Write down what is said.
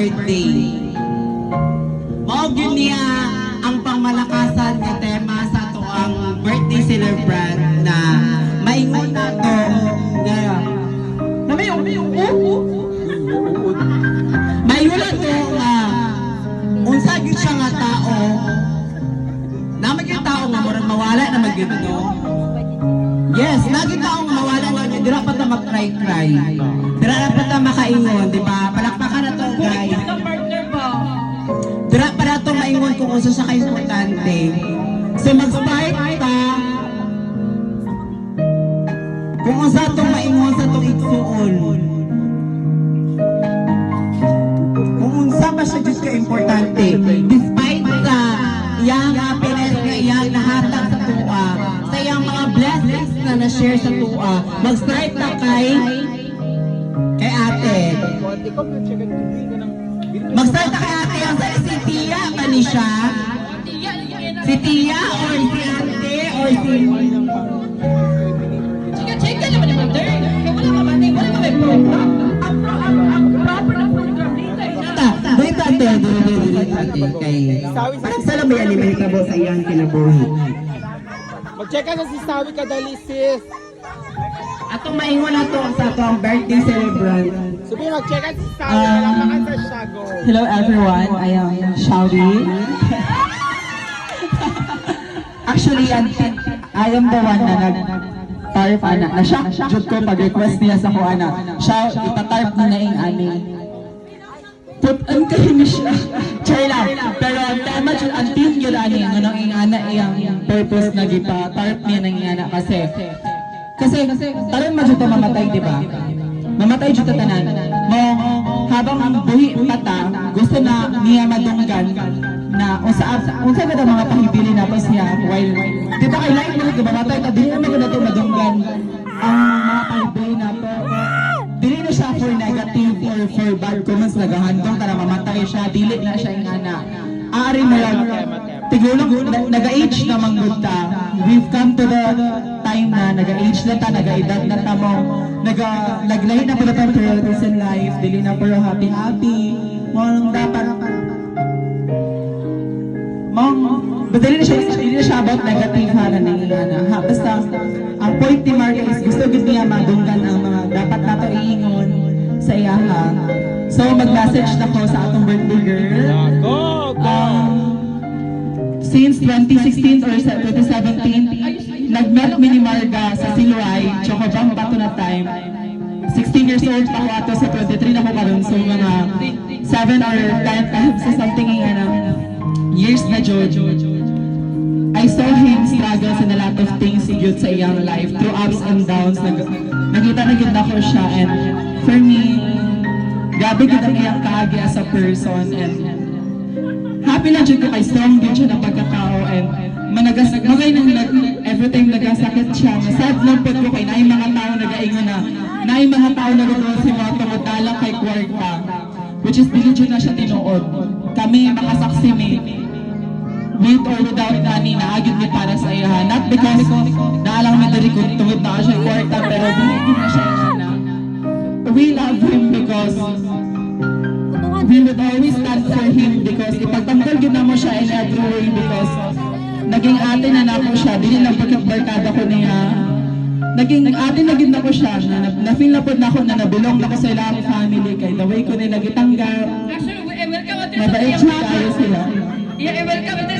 birthday. Mao gyud niya ang pangmalakasan nga tema sa tuang birthday celebrant na maingon nato nga maingon nato nga unsa gyud siya nga tao na magyud tao nga murag mawala na magyud no. Yes, naging taong mawala na dira pa ta mag-cry. Dira pa ta makaingon, di ba? Palakpakan na to, guys. Dira pa na to maingon kung unsa sa ka-importante. So mag-start ta kung unsa tong maingon sa tong igsuon. Kung unsa pa siya just ka-importante. Despite sa iyang happiness nga iyang nahatag sa tuwa, sa iyang mga blessings na na-share sa tuwa, mag-start na kay ate. Mag-start na kay ate. Ang sa'yo si Tia ba ni siya? Si Tia or si ate or si... Chika naman naman there. Wala ka man, wala ka may program. Ang proper na program dito ay Dito ate, parang sala may alimenta mo sa iyang kinabuhi. Mag-check ka na si Sawi kadali, sis. Atong maingon na to sa atong birthday celebrant. Sabi, mag-check ka si Sawi, nalampakan sa siya, go. Hello everyone, I am Shawi. Actually, I am the one na nag-tarp ana. Na-shock jud ko pag-request niya sa ko ana. Siya, itatarp niya na yung ani. Putan kayo ni siya. Char lang. Pero ang tema dyan, ang team yun ani. Ngunang yung ana iyang purpose na gipa-tarp niya ng ana. Kasi, taron mo dyan mamatay, di ba? Mamatay dyan tanan. Mo, habang buhi pata, gusto na niya madunggan na unsa ka daw mga pahibili na pas niya while di ba kay like mo mamatay ka dili naman na to madunggan ang mga pahibili na to dili na siya for negative or for bad comments nagahandong ka na mamatay siya dili na siya yung ana aari mo lang tigulong naga-age na manggod ta we've come to the time na naga-age na ta naga-edad na ta mo naglahi na po na tayong priorities in life dili na pero happy mo dapat dili na siya about negative ha na nangingana ha basta ang point ni Marga is gusto gud niya madunggan ang mga dapat nato iingon sa iya ha so mag-message na ko sa atong birthday girl since 2016 or 2017 nag-met mi ni Marga sa Siloay Chocobang Bato na time 16 years old pa ko ato sa 23 na ko karon so mga 7 or 10 times sa something years na Jojo. I saw him struggles in a lot of things good sa iyang life through ups and downs. Nakita na ganda ko siya and for me, grabe ganda iyang kaagi as a person and happy lang dyan ko kay strong din siya na pagkatao and magay nang every time nagasakit siya. Sad lang po ko kay naay mga tao nag-aingon na naay mga tao nag-uwa si mga tumutalang kay kwarta which is dili dyan na siya tinuod. Kami makasaksi mi with or without money na agad ni para sa iya not because naalang mi diri kung tungod na siya kwarta pero dili na siya na we love him because we would always stand for him because ipagtanggol gid namo siya in every way because naging ate na nako siya dili lang pagkabarkada ko niya naging ate na gid nako siya na feel na pod nako na nabulong nako sa ilang family kay the way ko nila gitanggap Actually, welcome at mabait siya kayo sila welcome at